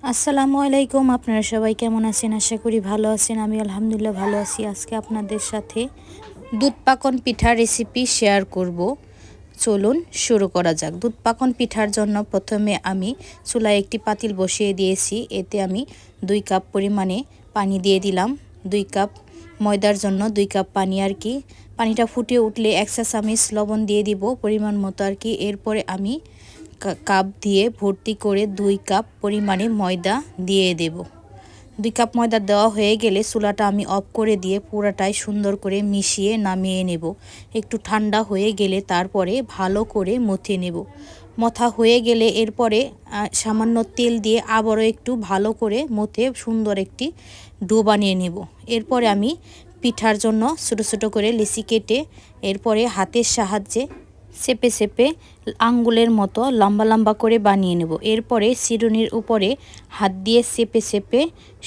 আসসালামু আলাইকুম। আপনারা সবাই কেমন আছেন? আশা করি ভালো আছেন। আমি আলহামদুলিল্লাহ ভালো আছি। আজকে আপনাদের সাথে দুধ পাকন পিঠার রেসিপি শেয়ার করব। চলুন শুরু করা যাক। দুধ পাকন পিঠার জন্য প্রথমে আমি চুলায় একটি পাতিল বসিয়ে দিয়েছি। এতে আমি 2 কাপ পরিমাণে পানি দিয়ে দিলাম। 2 কাপ ময়দার জন্য 2 কাপ পানি আর কি। পানিটা ফুটে উঠলে 1 চা চামচ লবণ দিয়ে দিব পরিমাণ মতো আর কি। এরপরে আমি কাপ দিয়ে ভর্তি করে 2 কাপ পরিমাণে ময়দা দিয়ে দেব। 2 কাপ ময়দা দেওয়া হয়ে গেলে চুলাটা আমি অফ করে দিয়ে পুরাটাই সুন্দর করে মিশিয়ে নামিয়ে নেব। একটু ঠান্ডা হয়ে গেলে তারপরে ভালো করে মথে নেব। মথা হয়ে গেলে এরপরে সামান্য তেল দিয়ে আবারও একটু ভালো করে মথে সুন্দর একটি ডো বানিয়ে নেব। এরপরে আমি পিঠার জন্য ছোটো ছোটো করে লিচি কেটে এরপরে হাতের সাহায্যে চেপে চেপে আঙ্গুলের মতো লম্বা লম্বা করে বানিয়ে নেব। এরপরে চিরুনির উপরে হাত দিয়ে চেপে চেপে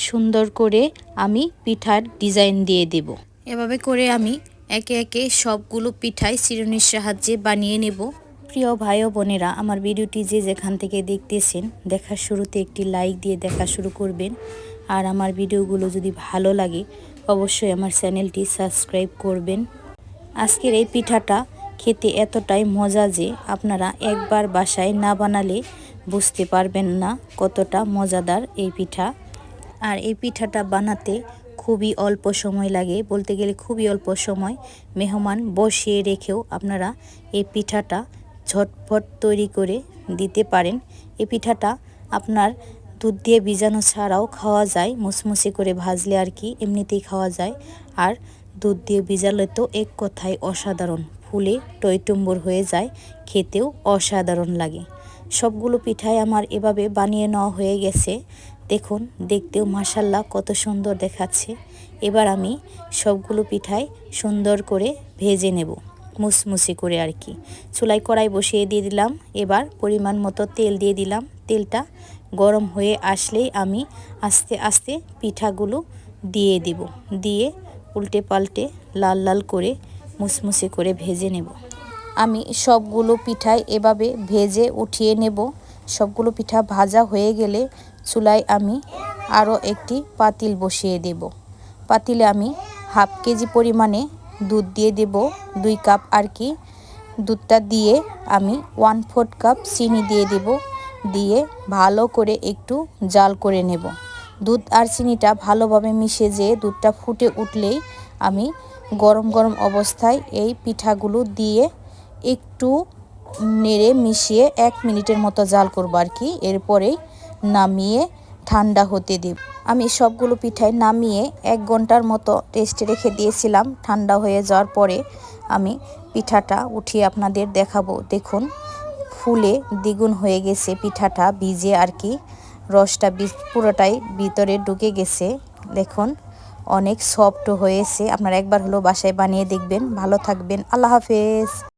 সুন্দর করে আমি পিঠার ডিজাইন দিয়ে দেব। এভাবে করে আমি একে একে সবগুলো পিঠাই চিরুনির সাহায্যে বানিয়ে নেব। প্রিয় ভাই ও বোনেরা, আমার ভিডিওটি যে যেখান থেকে দেখতেছেন দেখার শুরুতে একটি লাইক দিয়ে দেখা শুরু করবেন। আর আমার ভিডিওগুলো যদি ভালো লাগে অবশ্যই আমার চ্যানেলটি সাবস্ক্রাইব করবেন। আজকের এই পিঠাটা খেতে এতটাই মজা যে আপনারা একবার বাসায় না বানালে বুঝতে পারবেন না কতটা মজাদার এই পিঠা। আর এই পিঠাটা বানাতে খুবই অল্প সময় লাগে, বলতে গেলে খুবই অল্প সময়। মেহমান বসিয়ে রেখেও আপনারা এই পিঠাটা ঝটপট তৈরি করে দিতে পারেন। এই পিঠাটা আপনার দুধ দিয়ে ভিজানো ছাড়াও খাওয়া যায়, মুসমুসি করে ভাজলে আর কি, এমনিতেই খাওয়া যায়। আর দুধ দিয়ে ভিজালে তো এক কথায় অসাধারণ, ফুলে টইটুম্বর হয়ে যায়, খেতেও অসাধারণ লাগে। সবগুলো পিঠাই আমার এভাবে বানিয়ে নেওয়া হয়ে গেছে। দেখুন, দেখতেও মাশাল্লাহ কত সুন্দর দেখাচ্ছে। এবার আমি সবগুলো পিঠাই সুন্দর করে ভেজে নেব, মুসমুসি করে আর কি। চুলায় কড়াই বসিয়ে দিয়ে দিলাম। এবার পরিমাণ মতো তেল দিয়ে দিলাম। তেলটা গরম হয়ে আসলেই আমি আস্তে আস্তে পিঠাগুলো দিয়ে দেব। দিয়ে উল্টে পাল্টে লাল লাল করে মুসমুসি করে ভেজে নেব। আমি সবগুলো পিঠাই এভাবে ভেজে উঠিয়ে নেব। সবগুলো পিঠা ভাজা হয়ে গেলে চুলায় আমি আরও একটি পাতিল বসিয়ে দেব। পাতিলে আমি হাফ কেজি পরিমাণে দুধ দিয়ে দেব, 2 কাপ আর কি। দুধটা দিয়ে আমি 1/4 কাপ চিনি দিয়ে দেব। দিয়ে ভালো করে একটু জাল করে নেব। দুধ আর চিনিটা ভালোভাবে মিশে যেয়ে দুধটা ফুটে উঠলেই আমি গরম গরম অবস্থায় এই পিঠাগুলো দিয়ে একটু নেড়ে মিশিয়ে 1 মিনিটের মতো জাল করব আর কি। এরপরেই নামিয়ে ঠান্ডা হতে দেব। আমি সবগুলো পিঠাই নামিয়ে 1 ঘন্টার মতো রেস্টে রেখে দিয়েছিলাম। ঠান্ডা হয়ে যাওয়ার পরে আমি পিঠাটা উঠিয়ে আপনাদের দেখাবো। দেখুন, ফুলে দ্বিগুণ হয়ে গেছে পিঠাটা ভিজে আর কি। রসটা পুরোটাই ভিতরে ঢুকে গেছে। দেখুন, অনেক সফট হয়েছে। আপনারা একবার হলো বাসায় বানিয়ে দেখবেন। ভালো থাকবেন। আল্লাহ হাফেজ।